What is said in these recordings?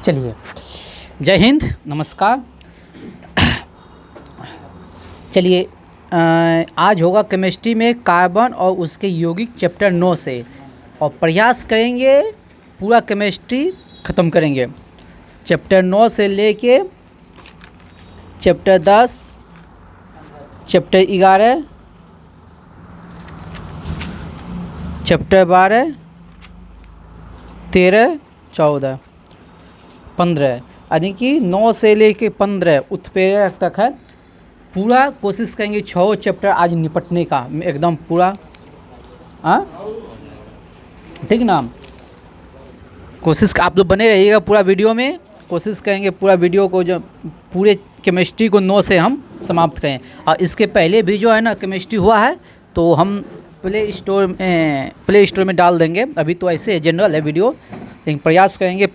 चलिए, जय हिंद, नमस्कार। चलिए, आज होगा केमिस्ट्री में कार्बन और उसके यौगिक चैप्टर 9 से, और प्रयास करेंगे पूरा केमिस्ट्री ख़त्म करेंगे। चैप्टर 9 से लेके चैप्टर 10, चैप्टर 11, चैप्टर 12, 13, 14, 15, यानी कि 9 से लेके 15 उत्प्रेरक तक है। पूरा कोशिश करेंगे 6 चैप्टर आज निपटने का, एकदम पूरा। हाँ, ठीक ना। कोशिश आप लोग बने रहिएगा पूरा वीडियो में। कोशिश करेंगे पूरा वीडियो को, जो पूरे केमिस्ट्री को 9 से हम समाप्त करें। और इसके पहले भी जो है ना केमिस्ट्री हुआ है, तो हम प्ले स्टोर में डाल देंगे। अभी तो ऐसे जनरल है वीडियो, लेकिन प्रयास करेंगे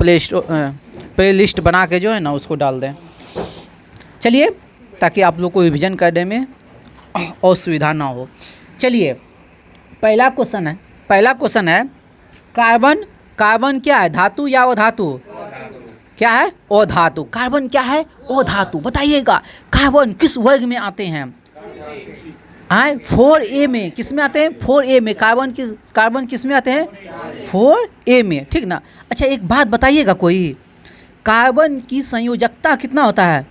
प्ले लिस्ट बना के जो है ना उसको डाल दें। चलिए, ताकि आप लोग को रिवीजन करने में असुविधा ना हो। चलिए, पहला क्वेश्चन है कार्बन क्या है, धातु या अधातु? क्या है? अधातु। कार्बन क्या है? अधातु। बताइएगा, कार्बन किस वर्ग में आते हैं? 4A में। किस में आते हैं? 4A में। कार्बन किस में आते हैं? 4A में, ठीक ना। अच्छा, एक बात बताइएगा, कोई कार्बन की संयोजकता कितना होता है?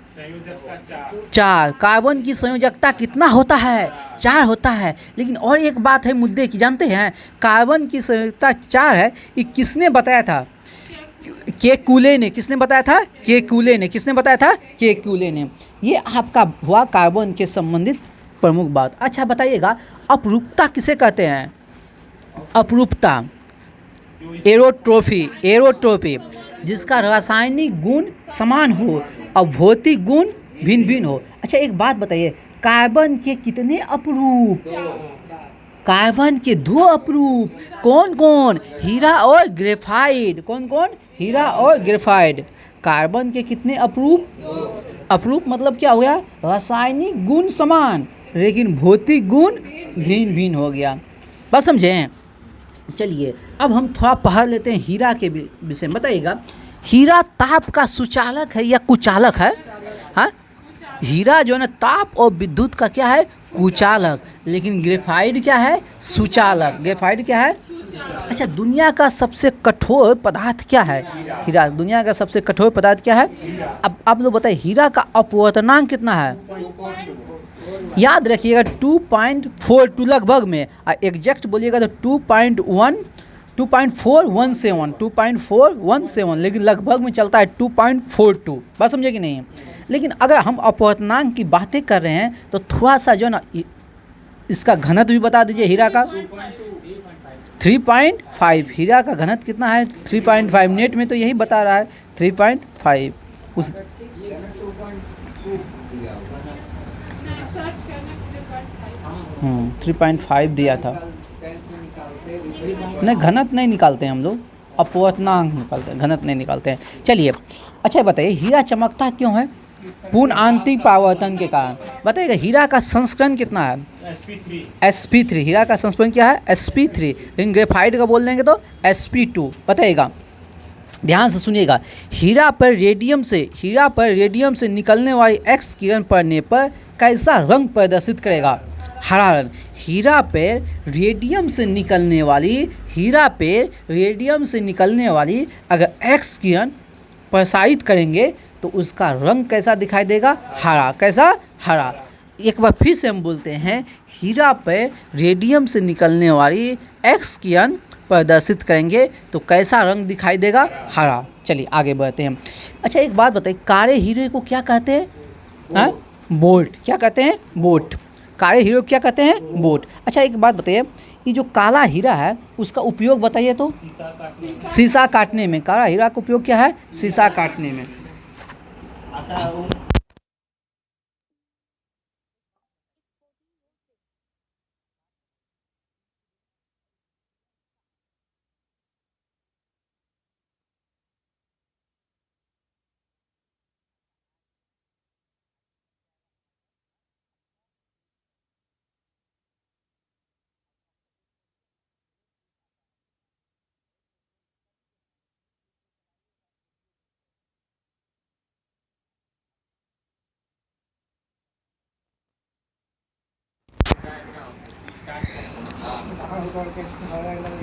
4। कार्बन की संयोजकता कितना होता है? 4 होता है। लेकिन और एक बात है मुद्दे की, जानते हैं? कार्बन की संयोजकता 4 है, ये किसने बताया था? के कूले ने। किसने बताया था? के कूले ने। किसने बताया था? के कूले ने। ये आपका हुआ कार्बन के संबंधित प्रमुख बात। अच्छा बताइएगा, अपरूपता किसे कहते हैं? अपरूपता, एरोट्रोफी, जिसका रासायनिक गुण समान हो और भौतिक गुण भिन्न भिन्न हो। अच्छा, एक बात बताइए, कार्बन के कितने अपरूप? कार्बन के 2 अपरूप। कौन कौन? हीरा और ग्रेफाइट। कौन कौन? हीरा और ग्रेफाइट। कार्बन के कितने अपरूप? अपरूप मतलब क्या हो गया? रासायनिक गुण समान, लेकिन भौतिक गुण भिन्न भिन्न हो गया। बस समझे? चलिए, अब हम थोड़ा पढ़ लेते हैं हीरा के विषय में। बताइएगा, हीरा ताप का सुचालक है या कुचालक है? हाँ, हीरा जो है ना ताप और विद्युत का क्या है? कुचालक। लेकिन ग्रेफाइट क्या है? सुचालक। ग्रेफाइट क्या है? अच्छा, दुनिया का सबसे कठोर पदार्थ क्या है? हीरा। दुनिया का सबसे कठोर पदार्थ क्या है? अब आप लोग बताइए, हीरा का अपवर्तनांक कितना है? याद रखिएगा, 2.42 लगभग में। एग्जैक्ट बोलिएगा तो 2.417, लेकिन लगभग में चलता है 2.42। बात समझे कि नहीं? लेकिन अगर हम अपवर्तनांक की बातें कर रहे हैं तो थोड़ा सा जो है ना, इसका घनत्व भी बता दीजिए। हीरा का 3.5। हीरा का घनत्व कितना है? 3.5। नेट में तो यही बता रहा है 3.5। उस 3.5 दिया था। नहीं, घनत्व नहीं निकालते हैं हम लोग, अपवर्तनांक निकालते हैं, घनत्व नहीं निकालते हैं। चलिए, अच्छा बताइए, हीरा चमकता क्यों है? पूर्ण आंतरिक परावर्तन के कारण। बताइएगा, हीरा का संस्करण कितना है? sp3। हीरा का संस्करण क्या है? sp3। लेकिन ग्रेफाइट का बोल देंगे तो sp2। बताइएगा, ध्यान से सुनिएगा, हीरा पर रेडियम से निकलने वाली एक्स किरण पड़ने पर कैसा रंग प्रदर्शित करेगा? हरा रंग। हीरा पर रेडियम से निकलने वाली अगर एक्स किरण प्रसारित करेंगे तो उसका रंग कैसा दिखाई देगा? हरा। कैसा? हरा। एक बार फिर से हम बोलते हैं, हीरा पर रेडियम से निकलने वाली एक्स किरण प्रदर्शित करेंगे तो कैसा रंग दिखाई देगा? हरा। चलिए आगे बढ़ते हैं। अच्छा, एक बात बताइए, काले हीरे को क्या कहते हैं? हाँ, बोल्ट। क्या कहते हैं? बोल्ट। काले हीरे को क्या कहते हैं? बोल्ट। अच्छा, एक बात बताइए, ये जो काला हीरा है उसका उपयोग बताइए तो? शीशा काटने में। काला हीरा का उपयोग क्या है? शीशा काटने में।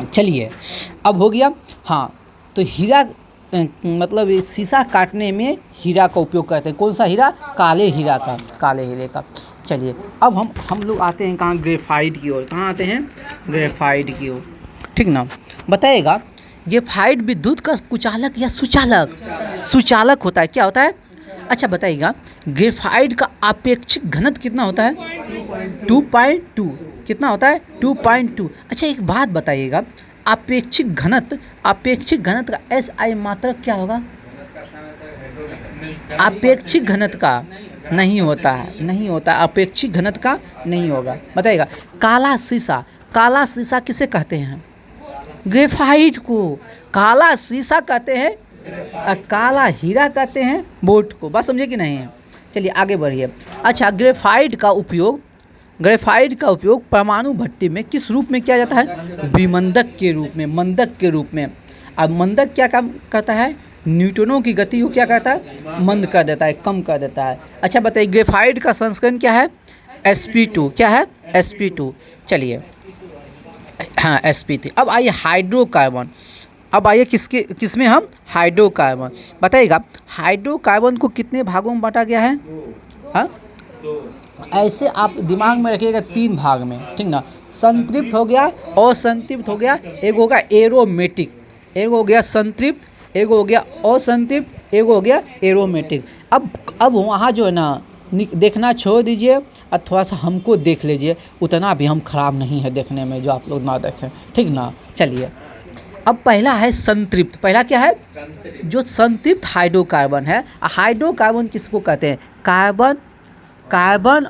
चलिए अब हो गया। हाँ, तो हीरा मतलब ये शीशा काटने में हीरा का उपयोग करते हैं। कौन सा हीरा? काले हीरा का, काले हीरे का। चलिए अब हम लोग आते हैं कहाँ? ग्रेफाइट की ओर। कहाँ आते हैं? ग्रेफाइट की ओर, ठीक ना। बताइएगा, ग्रेफाइट विद्युत का कुचालक या सुचालक? सुचालक होता है। क्या होता है? अच्छा बताइएगा, ग्रेफाइट का अपेक्षिक घनत्व कितना होता है? 2.2। कितना होता है? 2.2। अच्छा एक बात बताइएगा, अपेक्षिक घनत्व का SI मात्रक क्या होगा? अपेक्षिक घनत्व का नहीं होता है, अपेक्षिक घनत्व का नहीं होगा। बताइएगा, काला शीशा किसे कहते हैं? ग्रेफाइट को काला शीशा कहते हैं, और काला हीरा कहते हैं बोट को। बात समझे कि नहीं? चलिए आगे बढ़िए। अच्छा, ग्रेफाइट का उपयोग परमाणु भट्टी में किस रूप में किया जाता है? विमंदक के रूप में, मंदक के रूप में। अब मंदक क्या काम करता है? न्यूट्रॉनों की गति को क्या करता है? मंद कर देता है, कम कर देता है। अच्छा बताइए, ग्रेफाइट का संस्करण क्या है? sp2। क्या है? sp2। चलिए हाँ sp3। अब आइए हाइड्रोकार्बन। अब आइए किसमें हम? हाइड्रोकार्बन। बताइएगा, हाइड्रोकार्बन को कितने भागों में बांटा गया है? हाँ, ऐसे आप दिमाग में रखिएगा 3 भाग में, ठीक ना। संतृप्त हो गया, असंतृप्त हो गया, एक हो गया एरोमेटिक, एक हो गया संतृप्त, एक हो गया असंतृप्त, एक हो गया एरोमेटिक। अब वहाँ जो है ना, देखना छोड़ दीजिए और थोड़ा सा हमको देख लीजिए। उतना भी हम खराब नहीं है देखने में जो आप लोग ना देखें, ठीक ना। चलिए अब पहला है संतृप्त। पहला क्या है? जो संतृप्त हाइड्रोकार्बन है। हाइड्रोकार्बन किसको कहते हैं? कार्बन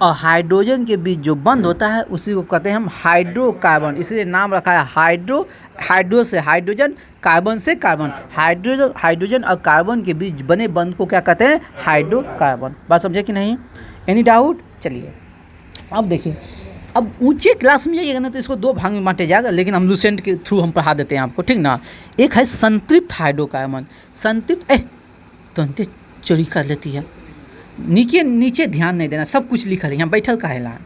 और हाइड्रोजन के बीच जो बंध होता है उसी को कहते हैं हम हाइड्रोकार्बन। इसलिए नाम रखा है हाइड्रो से हाइड्रोजन, कार्बन से कार्बन। हाइड्रोजन और कार्बन के बीच बने बंध को क्या कहते हैं? हाइड्रोकार्बन। बात समझे कि नहीं? Any doubt? चलिए अब देखिए, अब ऊंचे क्लास में जाइएगा ना तो इसको 2 भाग में बांटे जाएगा, लेकिन हम लूसेंट के थ्रू हम पढ़ा देते हैं आपको, ठीक ना। एक है संतृप्त हाइड्रोकार्बन। संतृप्त तो चोरी कर लेती है, नीचे ध्यान नहीं देना, सब कुछ लिखा है यहाँ, बैठल का है,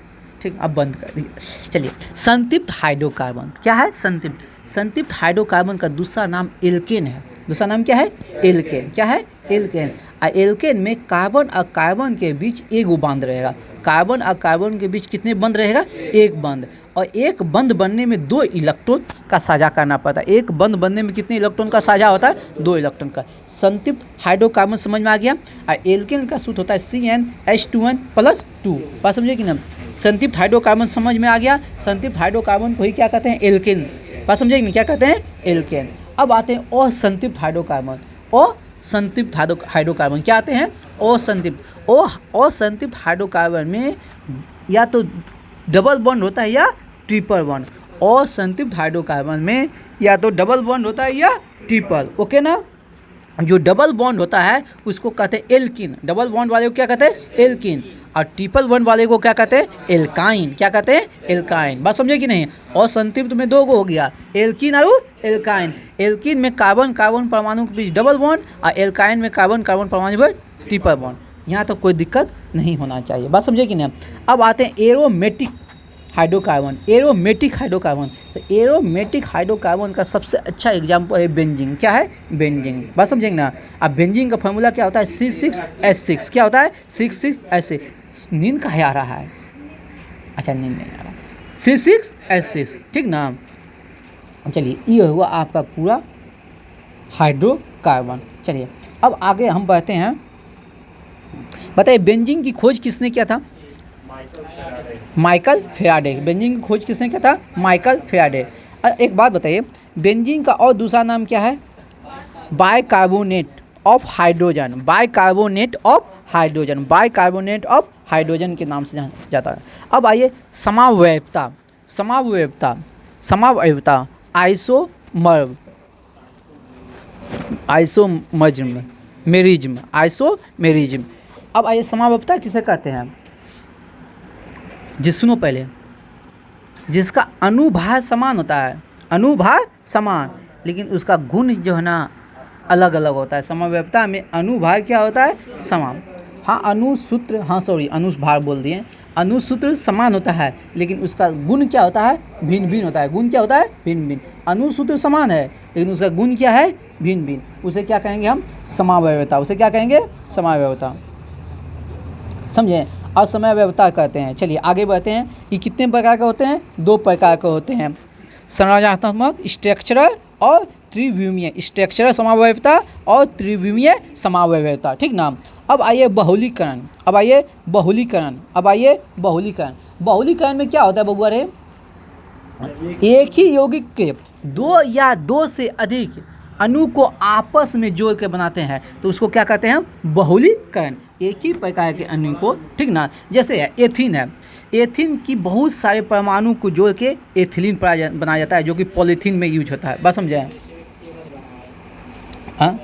ठीक। अब बंद कर दीजिए। चलिए, संतृप्त हाइड्रोकार्बन क्या है? संतृप्त हाइड्रोकार्बन का दूसरा नाम एल्केन है। दूसरा नाम क्या है? एल्केन। क्या है? एल्केन। और एल्केन में कार्बन और कार्बन के बीच एक बंध रहेगा। कार्बन और कार्बन के बीच कितने बंध रहेगा? एक बंध। और एक बंध बनने में 2 इलेक्ट्रॉन का साझा करना पड़ता है। एक बंध बनने में कितने इलेक्ट्रॉन का साझा होता है? 2 इलेक्ट्रॉन का। संतृप्त हाइड्रोकार्बन समझ में आ गया। और एल्केन का सूत्र होता है CnH2n+2। बात समझे कि ना? संतृप्त हाइड्रोकार्बन समझ में आ गया। संतृप्त हाइड्रोकार्बन को ही क्या कहते हैं? एल्केन। बात समझे कि नहीं? क्या कहते हैं? एल्केन। अब आते हैं असंतृप्त हाइड्रोकार्बन। असंतृप्त हाइड्रोकार्बन क्या आते हैं? असंतृप्त हाइड्रोकार्बन में या तो डबल बॉन्ड होता है या ट्रिपल बॉन्ड। असंतृप्त हाइड्रोकार्बन में या तो डबल बॉन्ड होता है या ट्रिपल। ओके ना। जो डबल बॉन्ड होता है उसको कहते हैं एल्कीन। डबल बॉन्ड वाले को क्या कहते हैं? एल्कीन। और ट्रिपल बॉन्ड वाले को क्या कहते हैं? एल्काइन। क्या कहते हैं? एल्काइन। बात समझे कि नहीं? और संतृप्त में 2 हो गया, एल्कीन और एल्काइन। एल्कीन में कार्बन परमाणु के बीच डबल बॉन्ड, और एल्काइन में कार्बन परमाणु पर ट्रिपल बॉन्ड। यहाँ तो कोई दिक्कत नहीं होना चाहिए। बात समझे कि नहीं? अब आते हैं एरोमेटिक हाइड्रोकार्बन। तो एरोमेटिक हाइड्रोकार्बन का सबसे अच्छा एग्जाम्पल है बेंजीन। क्या है? बेंजीन। बात समझेंगे ना। अब बेंजीन का फॉर्मूला क्या होता है? C6H6। क्या होता है? 6,6H6। नींद का आ रहा है? अच्छा, नींद नहीं आ रहा। C6H6, ठीक ना। चलिए, ये हुआ आपका पूरा हाइड्रोकार्बन। चलिए अब आगे हम बढ़ते हैं। बताइए, बेंजीन की खोज किसने किया था? Michael Faraday. बेंजीन की खोज किसने किया था? Michael Faraday. एक बात बताइए, बेंजीन का और दूसरा नाम क्या है? Bicarbonate of hydrogen. Bicarbonate of hydrogen के नाम से जाना जाता है। अब आइए समावयवता। आइसोमेरिज्म। अब आइए, समावयवता किसे कहते हैं? सुनो पहले, जिसका अनुभाग समान होता है, अनुभाग समान, लेकिन उसका गुण जो है ना अलग अलग होता है। समावयवता में अनुभाग क्या होता है? समान। हाँ अनुसूत्र, हाँ सॉरी अनुभाग बोल दिए। अनुसूत्र समान होता है लेकिन उसका गुण क्या होता है, भिन्न भिन्न होता है। गुण क्या होता है, भिन्न भिन्न। अनुसूत्र समान है लेकिन उसका गुण क्या है, भिन्न भिन्न। उसे क्या कहेंगे हम, समावयवता। उसे क्या कहेंगे, समावयवता। समझे, असमव्यवता कहते हैं। चलिए आगे बढ़ते हैं। ये कितने प्रकार के होते हैं, 2 प्रकार के होते हैं, संरचनात्मक स्ट्रक्चरल और त्रिविमीय। स्ट्रक्चरल समावयवता और त्रिविमीय समावयवता, ठीक ना। अब आइए बहुलीकरण। बहुलीकरण में क्या होता है बबुआ रे, एक ही यौगिक के 2 या 2 से अधिक अणु को आपस में जोड़ के बनाते हैं तो उसको क्या कहते हैं, बहुलीकरण। एक ही प्रकार के अणु को, ठीक ना। जैसे एथीन है, एथीन की बहुत सारे परमाणु को जोड़ के एथिलीन बनाया जाता है जो कि पॉलीथीन में यूज होता है। बात समझे, हाँ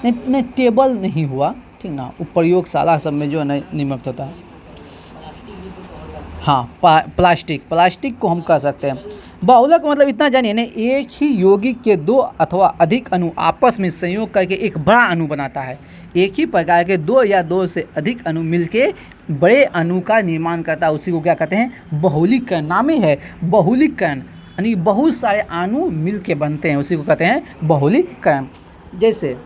नहीं टेबल नहीं हुआ, ठीक ना। वो प्रयोगशाला सब में जो है नियुक्त होता है। हाँ प्लास्टिक को हम कह सकते हैं। बहुलक मतलब इतना जानिए ना, एक ही यौगिक के 2 अथवा अधिक अणु आपस में संयोग करके एक बड़ा अणु बनाता है। एक ही प्रकार के 2 या 2 से अधिक अणु मिलके बड़े अणु का निर्माण करता है, उसी को क्या कहते हैं, बहुलीकरण। नाम ही है बहुलीकरण, यानी बहुत सारे अणु मिल के बनते हैं, उसी को कहते हैं बहुलीकरण। जैसे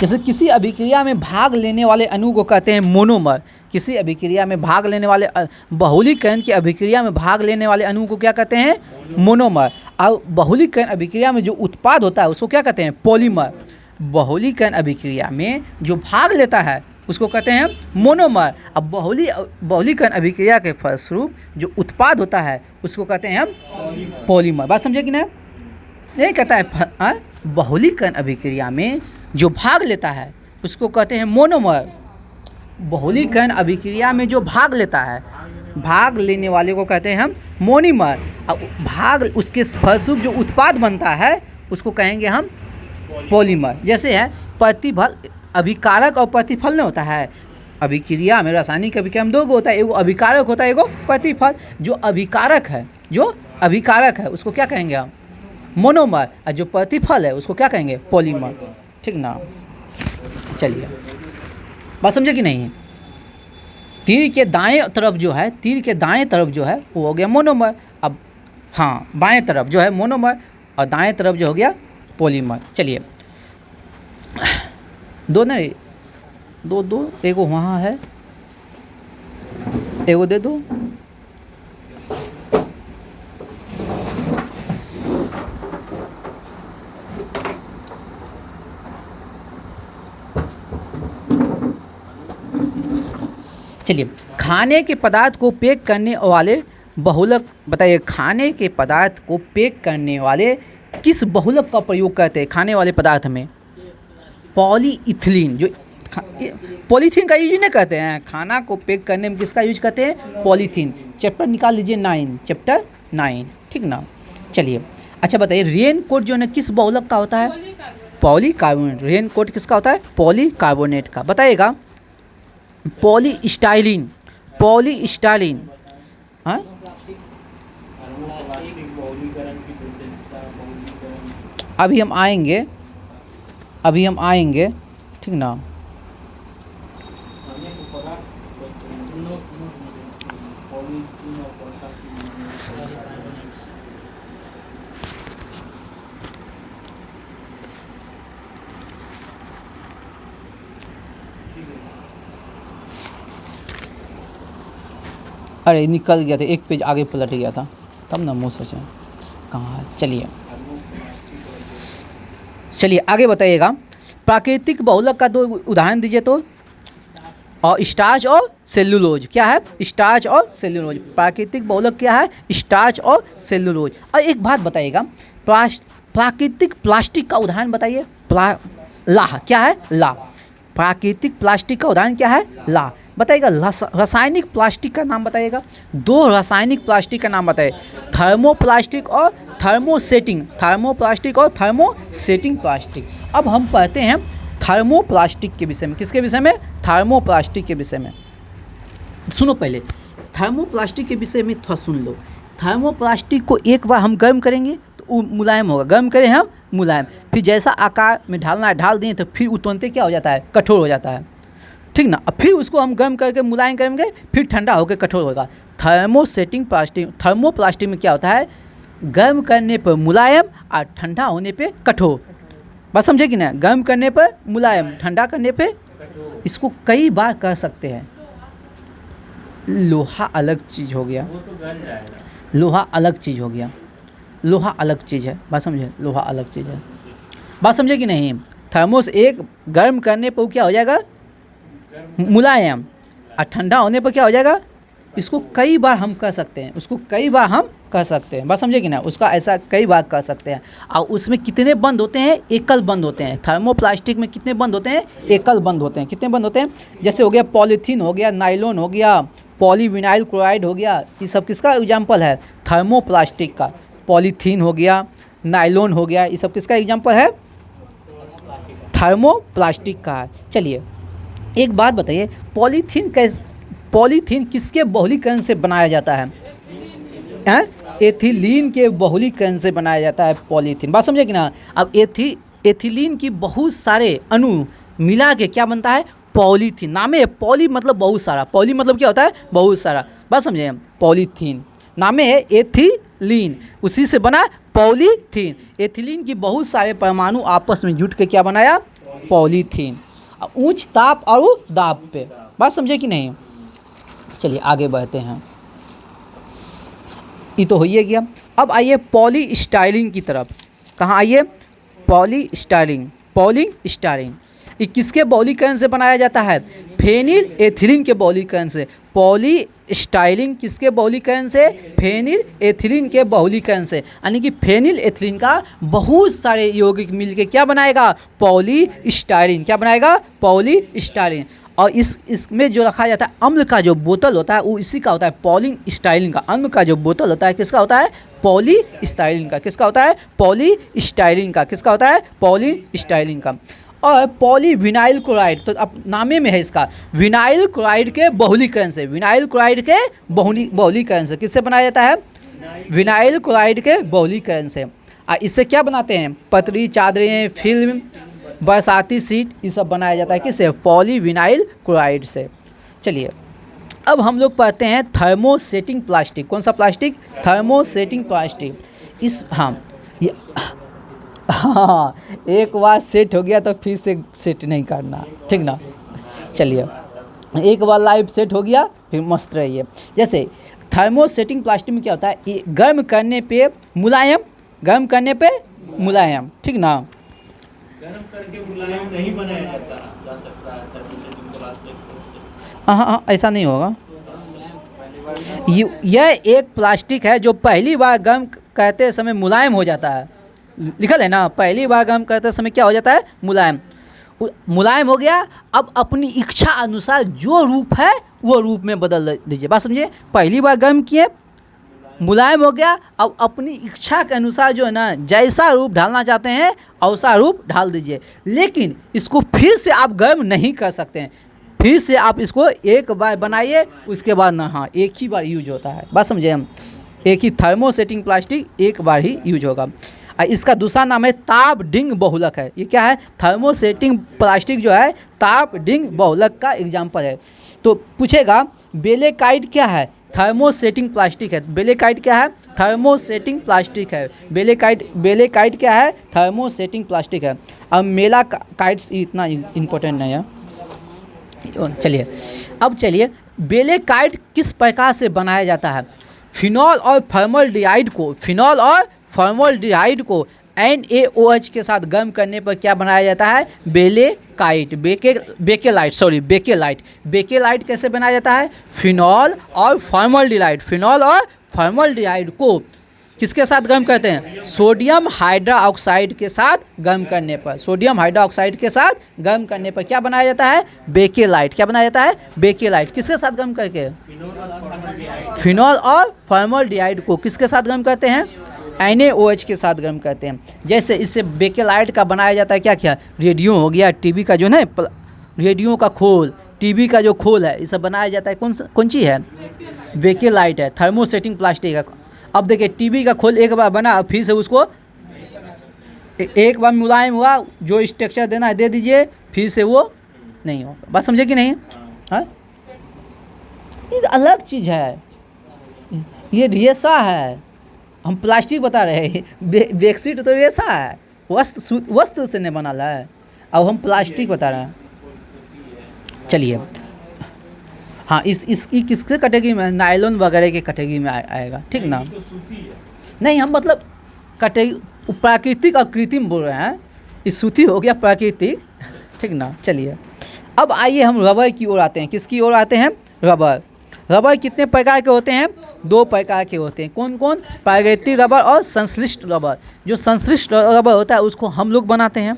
जैसे किसी अभिक्रिया में भाग लेने वाले अणु को कहते हैं मोनोमर। किसी अभिक्रिया में भाग लेने वाले बहुलीकरण की अभिक्रिया में भाग लेने वाले अणु को क्या कहते हैं, मोनोमर। और बहुलीकरण अभिक्रिया में जो उत्पाद होता है उसको क्या कहते हैं, पॉलीमर। बहुलीकरण अभिक्रिया में जो भाग लेता है उसको कहते हैं मोनोमर। अब बहुलीकरण अभिक्रिया के फलस्वरूप जो उत्पाद होता है उसको कहते हैं हम पॉलीमर। बात समझे कि नहीं, नहीं कहता है बहुलीकरण अभिक्रिया में जो भाग लेता है उसको कहते हैं मोनोमर। बहुलीकरण अभिक्रिया में जो भाग लेता है, भाग लेने वाले को कहते हैं हम मोनोमर। अब भाग उसके फलस्वरूप जो उत्पाद बनता है उसको कहेंगे हम पॉलीमर। जैसे है प्रतिफल, अभिकारक और प्रतिफल नहीं होता है अभिक्रिया में। रासायनिक अभिक्रिया में 2 होता है, एगो अभिकारक होता है, एगो प्रतिफल। जो अभिकारक है उसको क्या कहेंगे हम, मोनोमर। और जो प्रतिफल है उसको क्या कहेंगे, पॉलीमर, ठीक ना। चलिए बात समझे कि नहीं। तीर के दाएं तरफ जो है वो हो गया मोनोमर। अब हाँ बाएं तरफ जो है मोनोमर और दाएं तरफ जो हो गया पॉलीमर। चलिए 2 नहीं 2 एगो वहाँ है, एगो दे दो। चलिए खाने के पदार्थ को पैक करने वाले बहुलक बताइए, खाने के पदार्थ को पैक करने वाले किस बहुलक का प्रयोग करते हैं खाने वाले पदार्थ में, पॉलीइथिलीन। जो पॉलीथीन का यूज नहीं करते हैं, खाना को पैक करने में किसका यूज करते हैं, पॉलीथीन। चैप्टर निकाल लीजिए 9, चैप्टर 9, ठीक ना। चलिए अच्छा बताइए रेन कोट जो है किस बहुलक का होता है, पॉलीकार्बोनेट। रेन कोट किसका होता है, पॉलीकार्बोनेट का। बताइएगा पॉलीस्टाइलिन, हाँ अभी हम आएंगे, ठीक ना। अरे निकल गया था, एक पेज आगे पलट गया था, तब ना मुँह सोचे कहाँ है। चलिए आगे बताइएगा। प्राकृतिक बहुलक का 2 उदाहरण दीजिए तो। और स्टार्च और सेल्यूलोज, क्या है, स्टार्च और सेल्यूलोज। प्राकृतिक बहुलक क्या है, स्टार्च और सेल्यूलोज। और एक बात बताइएगा, प्राकृतिक प्लास्टिक का उदाहरण बताइए। लाह, क्या है, लाह। प्राकृतिक प्लास्टिक का उदाहरण क्या है, लाह। बताइएगा रासायनिक प्लास्टिक का नाम बताइएगा। 2 रासायनिक प्लास्टिक का नाम बताइए, थर्मोप्लास्टिक और थर्मोसेटिंग प्लास्टिक। अब हम पढ़ते हैं थर्मोप्लास्टिक के विषय में। किसके विषय में, थर्मोप्लास्टिक के विषय में। सुनो पहले थर्मोप्लास्टिक के विषय में थोड़ा सुन लो। थर्मोप्लास्टिक को एक बार हम गर्म करेंगे तो मुलायम होगा, गर्म करें हम मुलायम, फिर जैसा आकार में ढालना है ढाल दिए तो फिर वो तुरंत क्या हो जाता है, कठोर हो जाता है, ठीक ना। अब फिर उसको हम गर्म करके मुलायम करेंगे, फिर ठंडा होकर कठोर होगा। थर्मोप्लास्टिक में क्या होता है, गर्म करने पर मुलायम और ठंडा होने पे कठोर। बात समझे कि ना, गर्म करने पर मुलायम, ठंडा करने पे। इसको कई बार कर सकते हैं। लोहा अलग चीज़ हो गया, लोहा अलग चीज़ हो गया, लोहा अलग चीज़ है। बात समझे, लोहा अलग चीज़ है। बात समझे कि नहीं। थर्मोस एक गर्म करने पर क्या हो जाएगा, मुलायम, और ठंडा होने पर क्या हो जाएगा। इसको कई बार हम कर सकते हैं, उसको कई बार हम कर सकते हैं। बात समझे कि ना, उसका ऐसा कई बार कर सकते हैं। और उसमें कितने बंद होते हैं, एकल बंद होते हैं। थर्मोप्लास्टिक में कितने बंद होते हैं, एकल बंद होते हैं। कितने बंद होते हैं, जैसे हो गया पॉलीथीन हो गया, नायलॉन हो गया, पॉलीविनाइल क्लोराइड हो गया, ये सब किसका एग्जाम्पल है, थर्मोप्लास्टिक का। पॉलीथीन हो गया, नायलॉन हो गया, ये सब किसका एग्जाम्पल है, थर्मोप्लास्टिक का है। चलिए एक बात बताइए, पॉलीथीन किसके बहुलीकरण से बनाया जाता है, एथिलीन के बहुलीकरण से बनाया जाता है पॉलीथीन। बात समझे कि ना। अब एथिलीन की बहुत सारे अणु मिला के क्या बनता है, पॉलीथीन। नाम है पॉली मतलब बहुत सारा, पॉली मतलब क्या होता है, बहुत सारा। बात समझे, पॉलीथीन नाम है एथिलीन, उसी से बना पॉलीथीन। एथिलीन की बहुत सारे परमाणु आपस में जुट के क्या बनाया, पॉलीथीन। उच्च ताप और दाब पे। बात समझे कि नहीं। चलिए आगे बढ़ते हैं, ये तो हो ही गया। अब आइए पॉलीस्टाइरीन की तरफ। कहाँ आइए, पॉलीस्टाइरीन। ये किसके बहुलीकरण से बनाया जाता है, फेनिल एथिलीन के बहुलीकरण से। पॉलीस्टाइरीन किसके बहुलीकरण से, फेनिल एथिलीन के बहुलीकरण से। यानी कि फेनिल एथिलीन का बहुत सारे यौगिक मिलके क्या बनाएगा, पॉलीस्टाइरीन। क्या बनाएगा, पॉलीस्टाइरीन। और इसमें जो रखा जाता है अम्ल का जो बोतल होता है वो इसी का होता है, पॉलीस्टाइरीन का। अम्ल का जो बोतल होता है किसका होता है, पॉलीस्टाइरीन का। किसका होता है, पॉलीस्टाइरीन का। किसका होता है, पॉलीस्टाइरीन का। और पॉलीविनाइल क्लोराइड, तो अब नामे में है इसका, विनाइल क्लोराइड के बहुलीकरण से। विनाइल क्लोराइड के बहुलीकरण से किससे बनाया जाता है, विनाइल क्लोराइड के बहुलीकरण से। इससे क्या बनाते हैं, पतली चादरें, फिल्म, बरसाती सीट, ये सब बनाया जाता है किससे, पॉलीविनाइल क्लोराइड से। चलिए अब हम लोग पढ़ते हैं थर्मोसेटिंग प्लास्टिक। कौन सा प्लास्टिक, थर्मोसेटिंग प्लास्टिक। हाँ, एक बार सेट हो गया तो फिर से सेट नहीं करना, ठीक ना। चलिए एक बार लाइव सेट हो गया फिर मस्त रहिए। जैसे थर्मोसेटिंग प्लास्टिक में क्या होता है, ये गर्म करने पे मुलायम, गर्म करने पे मुलायम, ठीक ना। गर्म करके मुलायम नहीं बनाया जा सकता है थर्मोसेटिंग प्लास्टिक। हाँ, ऐसा नहीं होगा। यह एक प्लास्टिक है जो पहली बार गर्म करते समय मुलायम हो जाता है। लिखल है ना, पहली बार गर्म करते समय क्या हो जाता है, मुलायम हो गया। अब अपनी इच्छा अनुसार जो रूप है वो रूप में बदल दीजिए। बात समझिए, पहली बार गर्म किए, मुलायम हो गया, अब अपनी इच्छा के अनुसार जो है ना, जैसा रूप ढालना चाहते हैं वैसा रूप ढाल दीजिए। लेकिन इसको फिर से आप गर्म नहीं कर सकते हैं, फिर से आप इसको एक बार बनाइए, उसके बाद ना, हाँ एक ही बार यूज होता है। बात समझे हम, एक ही थर्मोसेटिंग प्लास्टिक एक बार ही यूज होगा। इसका दूसरा नाम है ताप डिंग बहुलक है। ये क्या है, थर्मोसेटिंग प्लास्टिक जो है ताप डिंग बहुलक का एग्जाम्पल है। तो पूछेगा बेलेकाइट क्या है, थर्मोसेटिंग प्लास्टिक है। बेलेकाइट क्या है, थर्मोसेटिंग प्लास्टिक है। बेलेकाइट क्या है, थर्मोसेटिंग प्लास्टिक है। अब मेलाकाइट्स इतना इम्पोर्टेंट नहीं है। चलिए बेलेकाइट किस प्रकार से बनाया जाता है। फिनॉल और फॉर्मल्डिहाइड को NaOH के साथ गर्म करने पर क्या बनाया जाता है, बेलेकाइट। बेकेलाइट कैसे बनाया जाता है, फिनॉल और फॉर्मल्डिहाइड को किसके साथ गर्म करते हैं, सोडियम हाइड्रोक्साइड के साथ गर्म करने पर। सोडियम हाइड्रोक्साइड के साथ गर्म करने पर क्या बनाया जाता है, बेकेलाइट। क्या बनाया जाता है, बेकेलाइट। किसके साथ गर्म करके, फिनॉल और फॉर्मल्डिहाइड को किसके साथ गर्म करते हैं, NaOH के साथ गर्म करते हैं। जैसे इससे बेकेलाइट का बनाया जाता है क्या, रेडियो हो गया, टीवी का जो है रेडियो का खोल, टीवी का जो खोल है, ये सब बनाया जाता है। कौन सी है, बेकेलाइट है, थर्मोसेटिंग प्लास्टिक है। अब देखिए टीवी का खोल एक बार बना, फिर से उसको एक बार मुलायम हुआ, जो स्ट्रक्चर देना है दे दीजिए, फिर से वो नहीं होगा। बात समझे कि नहीं? हाँ, ये अलग चीज़ है, ये रेशा है। हम प्लास्टिक बता रहे हैं, बेडशीट तो रेशा है, वस्त्र से नहीं बनल है, अब हम प्लास्टिक बता रहे हैं। चलिए, हाँ, इसकी किसके कैटेगरी में? नायलॉन वगैरह के कैटेगरी में आएगा, ठीक ना? नहीं, हम मतलब कैटेगरी प्राकृतिक और कृत्रिम बोल रहे हैं, इस सूती हो गया प्राकृतिक, ठीक ना? चलिए, अब आइए हम रबर की ओर आते हैं। किसकी ओर आते हैं? रबर। रबर कितने प्रकार के होते हैं? 2 प्रकार के होते हैं। कौन कौन? प्राकृतिक रबर और संश्लिष्ट रबर। जो संश्लिष्ट रबर होता है उसको हम लोग बनाते हैं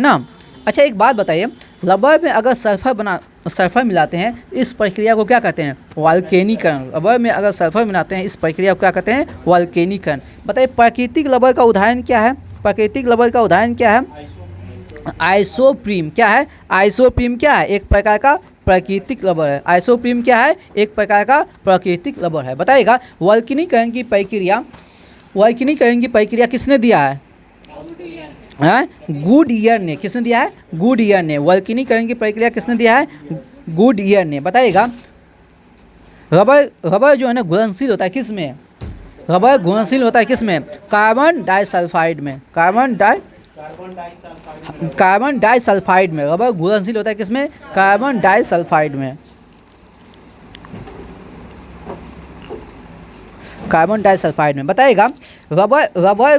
ना। अच्छा, एक बात बताइए, रबर में अगर सल्फर मिलाते हैं तो इस प्रक्रिया को क्या कहते हैं? वल्केनीकरण। रबर में अगर सल्फर मिलाते हैं इस प्रक्रिया को क्या कहते हैं? वल्केनीकरण। बताइए, प्राकृतिक रबर का उदाहरण क्या है? प्राकृतिक रबर का उदाहरण क्या है? आइसोप्रीम। क्या है? आइसोप्रीम क्या है? एक प्रकार का प्राकृतिक रबर है। आइसोप्रीम क्या है? एक प्रकार का प्राकृतिक रबर है। बताइएगा, वल्कनीकरण की प्रक्रिया किसने दिया है? गुडईयर ने। किसने दिया है? गुडईयर ने। वल्कनीकरण की प्रक्रिया किसने दिया है? गुडईयर ने। बताइएगा, रबर जो है ना घुलनशील होता है किस में? रबर घुलनशील होता है किस में? कार्बन डाइसल्फाइड में। कार्बन डाइसल्फाइड में रबर घुलनशील होता है किसमें? कार्बन डाइसल्फाइड में। कार्बन डाइसल्फाइड में। बताइएगा, रबर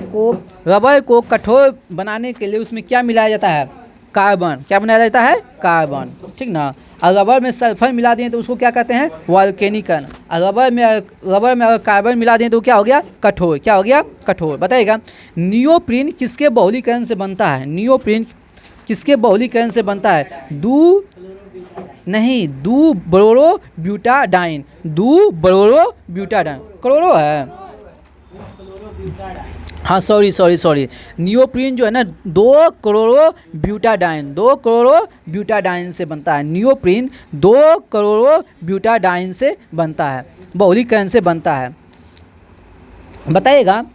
को कठोर बनाने के लिए उसमें क्या मिलाया जाता है? कार्बन। क्या बनाया जाता है? कार्बन, ठीक ना? और रबर में सल्फर मिला दें तो उसको क्या कहते हैं? वल्केनीकरण। और रबर में अगर कार्बन मिला दें तो क्या हो गया? कठोर। क्या हो गया? कठोर। बताइएगा, नियोप्रीन किसके बहुलीकरण से बनता है? नियोप्रीन किसके बहुलीकरण से बनता है? दू ब्रोरो ब्यूटाडाइन। क्लोरो है, हाँ, सॉरी। नियोप्रीन जो है ना 2 क्लोरो ब्यूटाडाइन से बनता है। नियोप्रीन 2 क्लोरो ब्यूटाडाइन से बनता है, बहुलीकरण से बनता है। बताइएगा,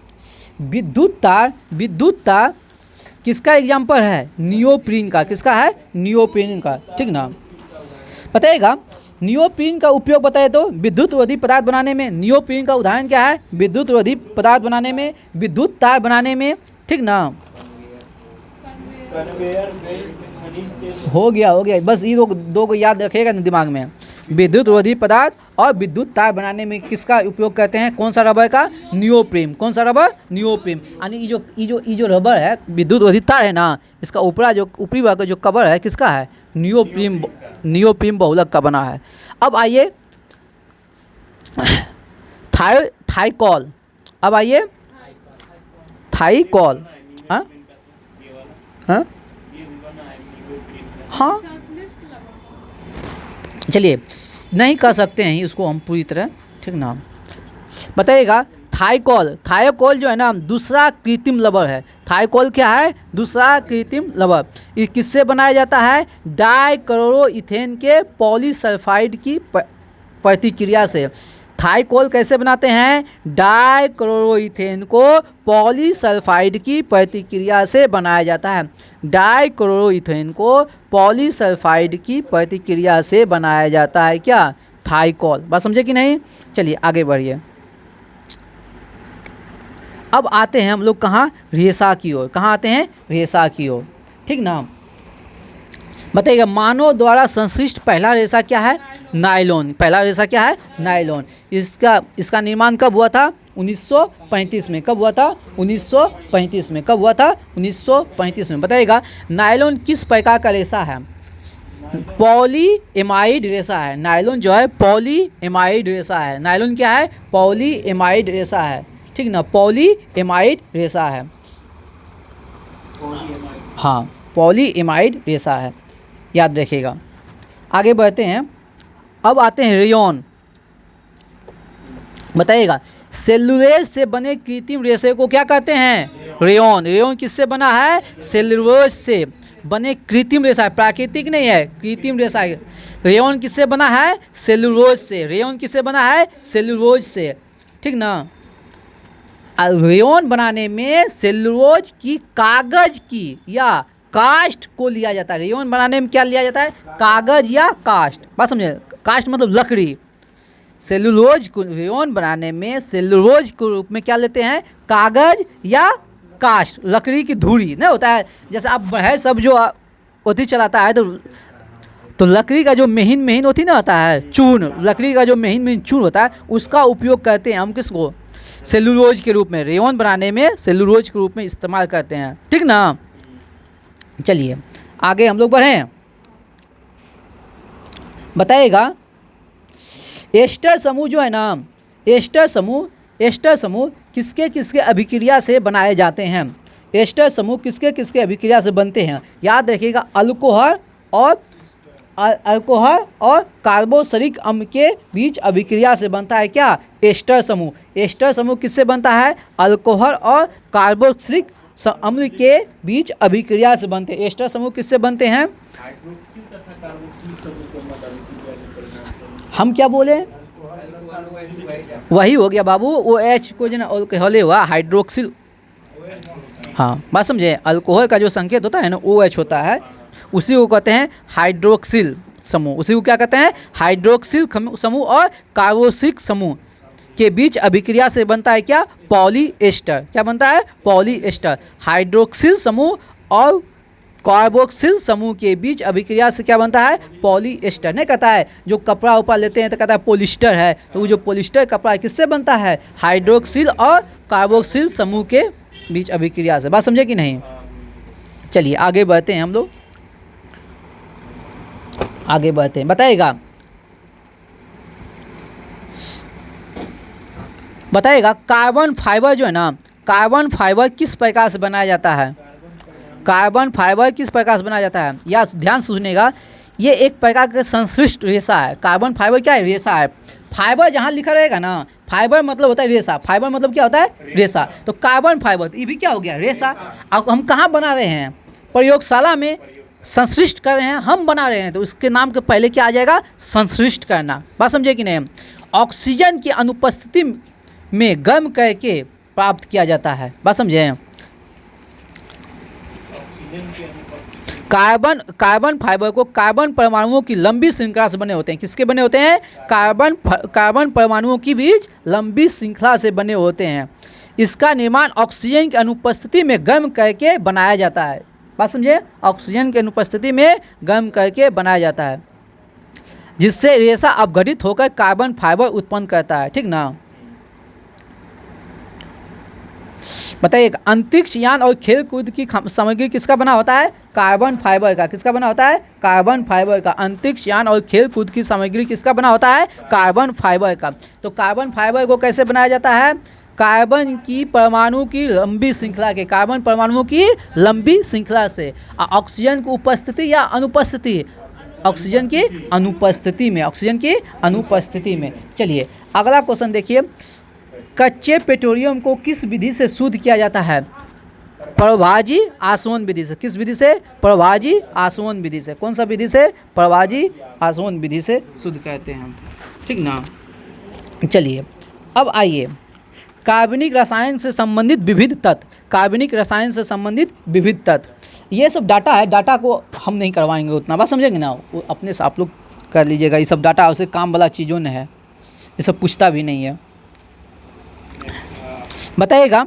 विद्युत तार किसका एग्जाम्पल है? नियोप्रीन का। किसका है? नियोप्रीन का, ठीक ना? बताइएगा, नियोप्रीन का उपयोग बताए तो विद्युत रोधी पदार्थ बनाने में। नियोप्रीन का उदाहरण क्या है? विद्युत रोधी पदार्थ बनाने में, विद्युत तार बनाने में, ठीक ना? हो गया। बस ये दो को याद रखिएगा ना दिमाग में। विद्युत रोधी पदार्थ और विद्युत तार बनाने में किसका उपयोग करते हैं? कौन सा रबर का? नियोप्रीन। कौन सा रबर? नियोप्रीन। यानी ये जो रबर है, विद्युत रोधी तार है ना, इसका ऊपरी भाग का जो कवर है किसका है? नियोप्रीन बहुलक का बना है। अब आइए थाइकॉल। अब आइए थाइकॉल। हाँ, चलिए, नहीं कर सकते हैं इसको हम पूरी तरह, ठीक ना? बताइएगा, थाइकॉल जो है ना दूसरा कृत्रिम रबर है। थाइकॉल क्या है? दूसरा कृत्रिम रबर। ये किससे बनाया जाता है? डाइक्लोरोइथेन के पॉलीसल्फाइड की प्रतिक्रिया से। थाइकॉल कैसे बनाते हैं? डाइक्लोरोइथेन को पॉलीसल्फाइड की प्रतिक्रिया से बनाया जाता है। डाइक्लोरोइथेन को पॉलीसल्फाइड की प्रतिक्रिया से बनाया जाता है। क्या? थाइकॉल। बात समझे कि नहीं? चलिए आगे बढ़िए। अब आते हैं हम लोग कहाँ? रेशा की ओर। कहाँ आते हैं? रेशा की ओर, ठीक ना? बताइएगा, मानव द्वारा संश्लिष्ट पहला रेशा क्या है? नायलॉन। पहला रेशा क्या है? नायलॉन। इसका निर्माण कब हुआ था? 1935 में। कब हुआ था? 1935 में। कब हुआ था? 1935 में। बताइएगा, नायलॉन किस प्रकार का रेशा है? पॉलीएमाइड रेशा है। नायलॉन जो है पॉलीएमाइड रेशा है। नायलॉन क्या है? पॉलीएमाइड रेशा है, ठीक ना? पॉलीएमाइड रेशा है, हाँ, पॉलीएमाइड रेशा है, याद रखिएगा। आगे बढ़ते हैं। अब आते हैं रेयॉन। बताइएगा, सेलुलोज से बने कृत्रिम रेशे को क्या कहते हैं? रेयॉन। रेयॉन किससे बना है? सेलुलोज से बने कृत्रिम रेशा है, प्राकृतिक नहीं है, कृत्रिम रेशा है। रेयॉन किससे बना है? सेलुलोज से। रेयॉन किससे बना है? सेलुलोज से। ठीक ना। रेयॉन बनाने में सेलुलोज की कागज की या कास्ट को लिया जाता है। रेयॉन बनाने में क्या लिया जाता है? कागज या कास्ट। बात समझे? कास्ट मतलब लकड़ी। सेलुलोज को रेयॉन बनाने में सेलुलोज के रूप में क्या लेते हैं? कागज या कास्ट, लकड़ी की धुरी नहीं होता है। जैसे आप है सब जो ओथी चलाता है तो लकड़ी का जो महीन महीन होती ना होता है चून, लकड़ी का जो महीन महीन चून होता है उसका उपयोग करते हैं हम किसको? सेलुलोज के रूप में। रेयॉन बनाने में सेलुलोज के रूप में इस्तेमाल करते हैं, ठीक ना। चलिए आगे हम लोग बढ़ें। बताइएगा एस्टर समूह जो है ना, एस्टर समूह किसके किसके अभिक्रिया से बनाए जाते हैं? एस्टर समूह किसके किसके अभिक्रिया से बनते हैं? याद रखिएगा अल्कोहल और कार्बोक्सिलिक अम्ल के बीच अभिक्रिया से बनता है क्या? एस्टर समूह। एस्टर समूह किससे बनता है? अल्कोहल और कार्बोक्सिलिक अम्ल के बीच अभिक्रिया से बनते हैं। एस्टर समूह किससे बनते हैं? हाइड्रोक्सिल तथा कार्बोक्सिल समूह के मध्य अभिक्रिया के परिणाम। हम क्या बोले? वही हो गया बाबू, ओ एच को जो ना अल्कोहल हुआ हाइड्रोक्सिल। हाँ बात समझे? अल्कोहल का जो संकेत होता है ना ओ एच होता है, उसी को कहते हैं हाइड्रोक्सिल समूह। उसी को क्या कहते हैं? हाइड्रोक्सिल समूह और कार्बोक्सिलिक समूह के बीच अभिक्रिया से बनता है क्या? पॉलीएस्टर। क्या बनता है? पॉलीएस्टर। हाइड्रोक्सिल समूह और कार्बोक्सिल समूह के बीच अभिक्रिया से क्या बनता है? पॉलीएस्टर। नहीं कहता है जो कपड़ा उपड़ा लेते हैं तो कहता है पॉलिस्टर है, तो वो जो पॉलिस्टर कपड़ा किससे बनता है? हाइड्रोक्सिल और कार्बोक्सिल समूह के बीच अभिक्रिया से। बात समझे कि नहीं? चलिए आगे बढ़ते हैं हम लोग, आगे बढ़ते हैं। बताइएगा कार्बन फाइबर जो है ना, कार्बन फाइबर किस प्रकार से बनाया जाता है? कार्बन फाइबर किस प्रकार से बनाया जाता है? या ध्यान से सुनिएगा, ये एक प्रकार का संश्लिष्ट रेशा है। कार्बन फाइबर क्या है? रेशा है। फाइबर जहाँ लिखा रहेगा ना, फाइबर मतलब होता है रेशा। फाइबर मतलब क्या होता है? रेशा। तो कार्बन फाइबर ये भी क्या हो गया? रेशा। अब हम कहाँ बना रहे हैं? प्रयोगशाला में संश्लिष्ट कर रहे हैं, हम बना रहे हैं, तो उसके नाम के पहले क्या आ जाएगा? संश्लिष्ट करना। बात समझे कि नहीं? ऑक्सीजन की अनुपस्थिति में गर्म करके प्राप्त किया जाता है। बात समझे? कार्बन फाइबर को कार्बन परमाणुओं की लंबी श्रृंखला से बने होते हैं। किसके बने होते हैं? कार्बन परमाणुओं की बीच लंबी श्रृंखला से बने होते हैं। इसका निर्माण ऑक्सीजन की अनुपस्थिति में गर्म करके बनाया जाता है। बात समझे? ऑक्सीजन की अनुपस्थिति में गर्म करके बनाया जाता है, जिससे रेशा अपघटित होकर कार्बन फाइबर उत्पन्न करता है, ठीक ना। बताइए अंतरिक्ष यान और खेल कूद की सामग्री किसका बना होता है? कार्बन फाइबर का। किसका बना होता है? कार्बन फाइबर का। अंतरिक्ष यान और खेल कूद की सामग्री किसका बना होता है? कार्बन फाइबर का। तो कार्बन फाइबर को कैसे बनाया जाता है? कार्बन की परमाणु की लंबी श्रृंखला के, कार्बन परमाणुओं की लंबी श्रृंखला से। ऑक्सीजन की उपस्थिति या अनुपस्थिति? ऑक्सीजन की अनुपस्थिति में, ऑक्सीजन की अनुपस्थिति में। चलिए अगला क्वेश्चन देखिए, कच्चे पेट्रोलियम को किस विधि से शुद्ध किया जाता है? प्रभाजी आसवन विधि से। किस विधि से? प्रभाजी आसवन विधि से। कौन सा विधि से? प्रभाजी आसवन विधि से शुद्ध करते हैं, ठीक ना। चलिए अब आइए कार्बनिक रसायन से संबंधित विविध तत्व। कार्बनिक रसायन से संबंधित विविध तत्व, ये सब डाटा है, डाटा को हम नहीं करवाएंगे उतना। बात समझेंगे ना? वो अपने से आप लोग कर लीजिएगा। ये सब डाटा उसे काम वाला चीज़ों ने है, ये सब पूछता भी नहीं है। बताइएगा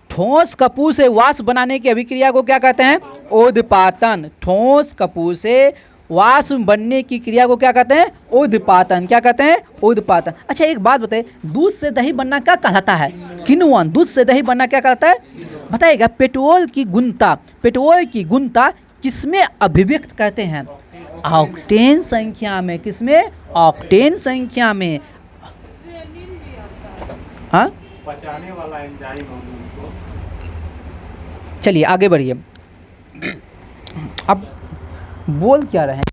ठोस कपूर से वाष्प बनाने की अभिक्रिया को क्या कहते हैं? उद्पातन। ठोस कपूर से वाष्प बनने की क्रिया को क्या कहते हैं? उद्पातन। क्या कहते हैं? उद्पातन। अच्छा एक बात बताइए, दूध से दही बनना क्या कहलाता है? किण्वन। दूध से दही बनना क्या कहलाता है? बताइएगा पेट्रोल की गुणता किसमें अभिव्यक्त करते हैं? ऑक्टेन संख्या में। किसमें? ऑक्टेन संख्या में। हाँ पचाने वाला एंजाइम। चलिए आगे बढ़िए। अब बोल क्या रहे हैं?